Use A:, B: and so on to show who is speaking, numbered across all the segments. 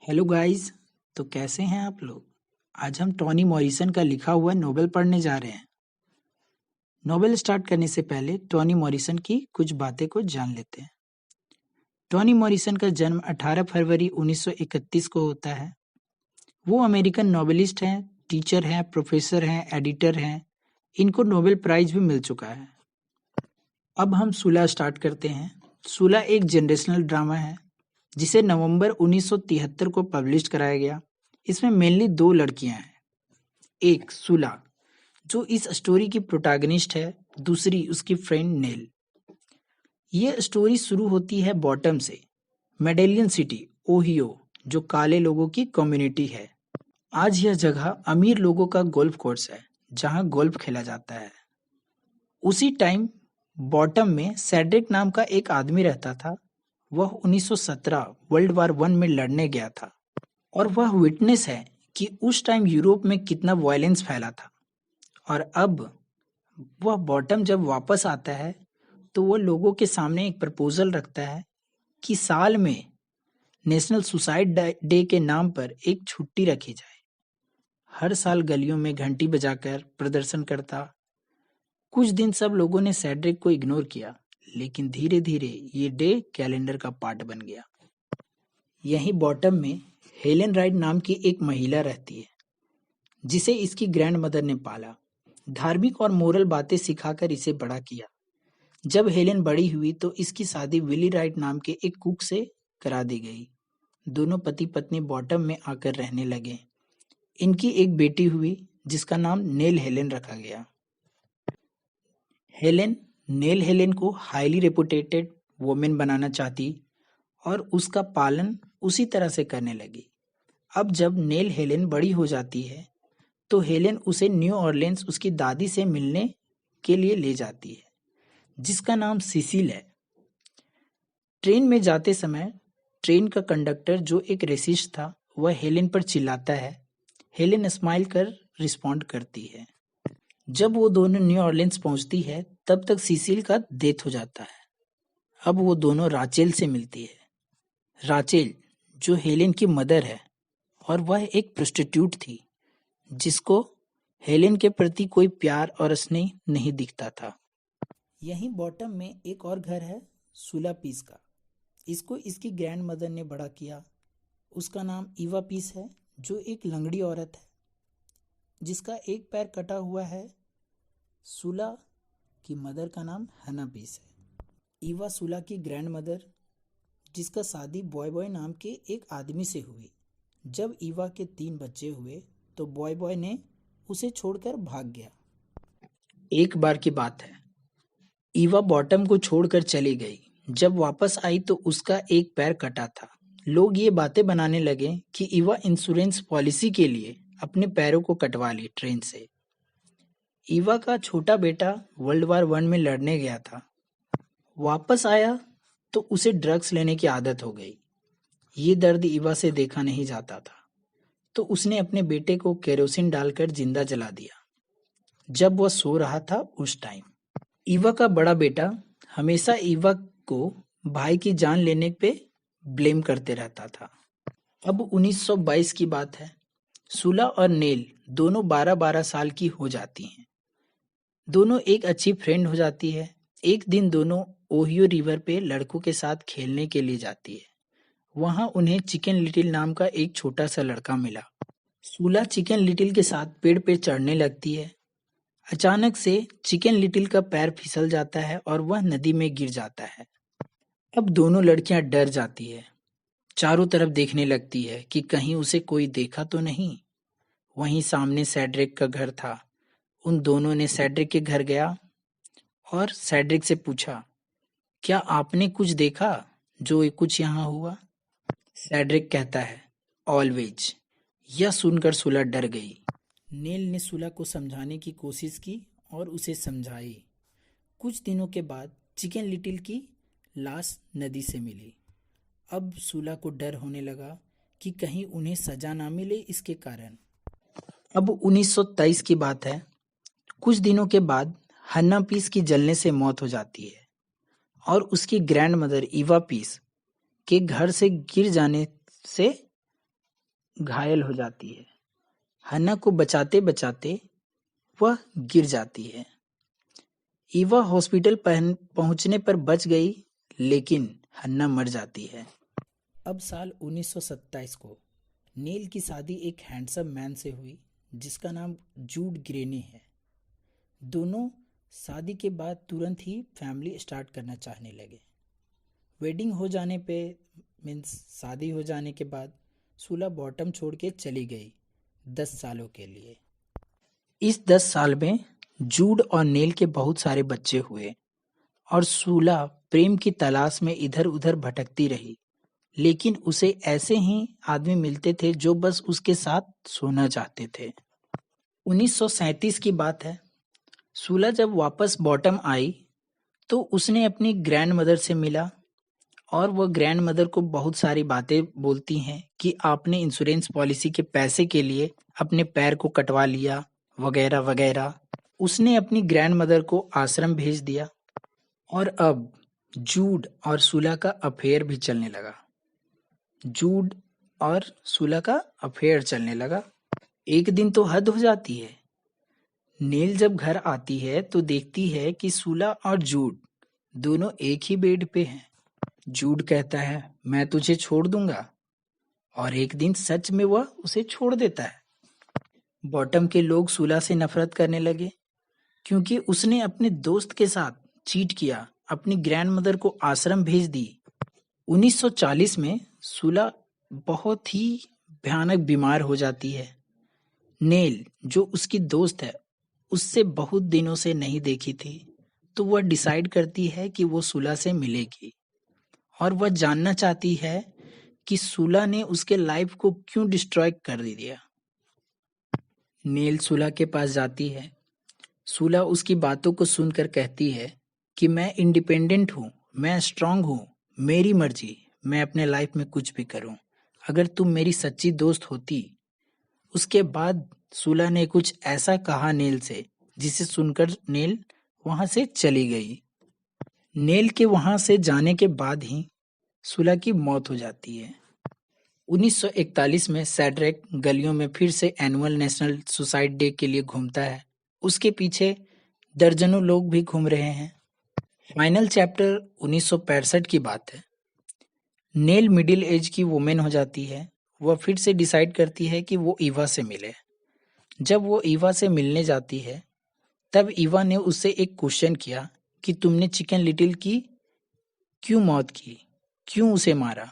A: Hello guys. तो कैसे हैं आप लोग। आज हम टॉनी मॉरिसन का लिखा हुआ नोवेल पढ़ने जा रहे हैं। नोवेल स्टार्ट करने से पहले टॉनी मॉरिसन की कुछ बातें को जान लेते हैं। टॉनी मॉरिसन का जन्म 18 फरवरी 1931 को होता है। वो अमेरिकन नोवेलिस्ट हैं, टीचर हैं, प्रोफेसर हैं, एडिटर हैं। इनको नोबेल प्राइज भी मिल चुका है। अब हम सूला स्टार्ट करते हैं। सूला एक जनरेशनल ड्रामा है जिसे नवंबर 1973 को पब्लिश कराया गया। इसमें मेनली दो लड़कियां हैं, एक सूला जो इस स्टोरी की प्रोटैगनिस्ट है, दूसरी उसकी फ्रेंड नेल। ये स्टोरी शुरू होती है बॉटम से, मेडेलियन सिटी, ओहियो, जो काले लोगों की कम्युनिटी है। आज यह जगह अमीर लोगों का गोल्फ कोर्स है जहां गोल्फ खेला जाता है। उसी टाइम बॉटम में सेड्रिक नाम का एक आदमी रहता था। वह 1917 वर्ल्ड वार वन में लड़ने गया था और वह विटनेस है कि उस टाइम यूरोप में कितना वायलेंस फैला था। और अब वह बॉटम जब वापस आता है तो वह लोगों के सामने एक प्रपोजल रखता है कि साल में नेशनल सुसाइड डे के नाम पर एक छुट्टी रखी जाए। हर साल गलियों में घंटी बजाकर प्रदर्शन करता। कुछ दिन सब लोगों ने सेड्रिक को इग्नोर किया, लेकिन धीरे धीरे ये डे कैलेंडर का पार्ट बन गया। यहीं बॉटम में हेलेन राइड नाम की एक महिला रहती है जिसे इसकी ग्रैंड मदर ने पाला। धार्मिक और मोरल बातें सिखाकर इसे बड़ा किया। जब हेलेन बड़ी हुई तो इसकी शादी विली राइट नाम के एक कुक से करा दी गई। दोनों पति पत्नी बॉटम में आकर रहने लगे। इनकी एक बेटी हुई जिसका नाम नेल हेलेन रखा गया। हेलेन नेल हेलेन को हाईली रेपुटेटेड वुमेन बनाना चाहती और उसका पालन उसी तरह से करने लगी। अब जब नेल हेलेन बड़ी हो जाती है तो हेलेन उसे न्यू ऑरलियंस उसकी दादी से मिलने के लिए ले जाती है जिसका नाम सिसिल है। ट्रेन में जाते समय ट्रेन का कंडक्टर जो एक रेसिस्ट था वह हेलेन पर चिल्लाता है। हेलेन स्माइल कर रिस्पॉन्ड करती है। जब वो दोनों न्यू ऑरलियंस पहुंचती है तब तक सिसिल का डेथ हो जाता है। अब वो दोनों राचेल से मिलती है। राचेल जो हेलेन की मदर है और वह एक प्रोस्टिट्यूट थी जिसको हेलेन के प्रति कोई प्यार और स्नेह नहीं दिखता था। यहीं बॉटम में एक और घर है सुला पीस का। इसको इसकी ग्रैंड मदर ने बड़ा किया। उसका नाम ईवा पीस है जो एक लंगड़ी औरत है जिसका एक पैर कटा हुआ है। सुला की मदर का नाम हना पीस है। ईवा सुला की ग्रैंड मदर जिसका शादी बॉय बॉय नाम के एक आदमी से हुई। जब ईवा के 3 बच्चे हुए तो बॉय बॉय ने उसे छोड़कर भाग गया। एक बार की बात है, ईवा बॉटम को छोड़कर चली गई। जब वापस आई तो उसका एक पैर कटा था। लोग ये बातें बनाने लगे कि ईवा इंश्योरेंस पॉलिसी के लिए अपने पैरों को कटवा ली ट्रेन से। ईवा का छोटा बेटा वर्ल्ड वार वन में लड़ने गया था। वापस आया तो उसे ड्रग्स लेने की आदत हो गई। ये दर्द ईवा से देखा नहीं जाता था तो उसने अपने बेटे को केरोसिन डालकर जिंदा जला दिया जब वह सो रहा था उस टाइम। ईवा का बड़ा बेटा हमेशा ईवा को भाई की जान लेने पे ब्लेम करते रहता था। अब 1922 की बात है। सुला और नेल दोनों 12-12 साल की हो जाती हैं। दोनों एक अच्छी फ्रेंड हो जाती है। एक दिन दोनों ओहियो रिवर पे लड़कों के साथ खेलने के लिए जाती है। वहां उन्हें चिकन लिटिल नाम का एक छोटा सा लड़का मिला। सुला चिकन लिटिल के साथ पेड़ पे चढ़ने लगती है। अचानक से चिकन लिटिल का पैर फिसल जाता है और वह नदी में गिर जाता है। अब दोनों लड़कियां डर जाती है। चारों तरफ देखने लगती है कि कहीं उसे कोई देखा तो नहीं। वहीं सामने सेड्रिक का घर था। उन दोनों ने सेड्रिक के घर गया और सेड्रिक से पूछा, क्या आपने कुछ देखा जो कुछ यहाँ हुआ? सेड्रिक कहता है, ऑलवेज। यह सुनकर सुला डर गई। नेल ने सुला को समझाने की कोशिश की और उसे समझाई। कुछ दिनों के बाद चिकन लिटिल की लाश नदी से मिली। अब सुला को डर होने लगा कि कहीं उन्हें सजा ना मिले इसके कारण। अब 1923 की बात है। कुछ दिनों के बाद हन्ना पीस की जलने से मौत हो जाती है और उसकी ग्रैंड मदर ईवा पीस के घर से गिर जाने से घायल हो जाती है। हन्ना को बचाते बचाते वह गिर जाती है। ईवा हॉस्पिटल पहुंचने पर बच गई, लेकिन हन्ना मर जाती है। अब साल 1927 को नील की शादी एक हैंडसम मैन से हुई जिसका नाम जूड ग्रेनी है। दोनों शादी के बाद तुरंत ही फैमिली स्टार्ट करना चाहने लगे। वेडिंग हो जाने पे मीन्स शादी हो जाने के बाद सूला बॉटम छोड़ के चली गई 10 सालों के लिए। इस 10 साल में जूड और नेल के बहुत सारे बच्चे हुए और सूला प्रेम की तलाश में इधर उधर भटकती रही, लेकिन उसे ऐसे ही आदमी मिलते थे जो बस उसके साथ सोना चाहते थे। 1937 की बात है। सूला जब वापस बॉटम आई तो उसने अपनी ग्रैंड मदर से मिला और वह ग्रैंड मदर को बहुत सारी बातें बोलती हैं कि आपने इंश्योरेंस पॉलिसी के पैसे के लिए अपने पैर को कटवा लिया वगैरह वगैरह। उसने अपनी ग्रैंड मदर को आश्रम भेज दिया और अब जूड और सूला का अफेयर भी चलने लगा। जूड और सूला का अफेयर चलने लगा। एक दिन तो हद हो जाती है। नेल जब घर आती है तो देखती है कि सूला और जूड दोनों एक ही बेड पे हैं। जूड कहता है, मैं तुझे छोड़ दूंगा, और एक दिन सच में वह उसे छोड़ देता है। बॉटम के लोग सूला से नफरत करने लगे क्योंकि उसने अपने दोस्त के साथ चीट किया, अपनी ग्रैंड मदर को आश्रम भेज दी। 1940 में सूला बहुत ही भयानक बीमार हो जाती है। नेल जो उसकी दोस्त है उससे बहुत दिनों से नहीं देखी थी, तो वह डिसाइड करती है कि वो सूला से मिलेगी और वह जानना चाहती है कि सूला ने उसके लाइफ को क्यों डिस्ट्रॉय कर दिया। नेल सूला के पास जाती है। सूला उसकी बातों को सुनकर कहती है कि मैं इंडिपेंडेंट हूँ, मैं स्ट्रांग हूँ, मेरी मर्जी, मैं अपने लाइफ में कुछ भी करूँ, अगर तुम मेरी सच्ची दोस्त होती। उसके बाद सूला ने कुछ ऐसा कहा नेल से जिसे सुनकर नेल वहां से चली गई। नेल के वहां से जाने के बाद ही सूला की मौत हो जाती है। 1941 में सैड्रेक गलियों में फिर से एनुअल नेशनल सुसाइड डे के लिए घूमता है। उसके पीछे दर्जनों लोग भी घूम रहे हैं। फाइनल चैप्टर 1965 की बात है। नेल मिडिल एज की वुमेन हो जाती है। वह फिर से डिसाइड करती है कि वो ईवा से मिले। जब वो ईवा से मिलने जाती है तब ईवा ने उससे एक क्वेश्चन किया कि तुमने चिकन लिटिल की क्यों मौत की, क्यों उसे मारा।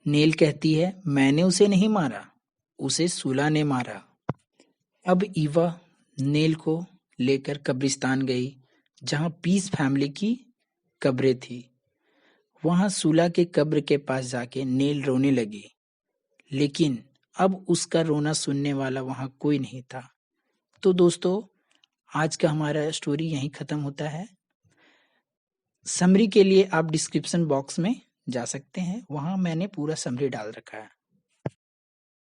A: नेल कहती है, मैंने उसे नहीं मारा, उसे सूला ने मारा। अब ईवा नेल को लेकर कब्रिस्तान गई जहां पीस फैमिली की कब्रें थी। वहां सूला के कब्र के पास जाके नेल रोने लगी, लेकिन अब उसका रोना सुनने वाला वहां कोई नहीं था। तो दोस्तों, आज का हमारा स्टोरी यहीं खत्म होता है। समरी के लिए आप डिस्क्रिप्शन बॉक्स में जा सकते हैं, वहां मैंने पूरा समरी डाल रखा है।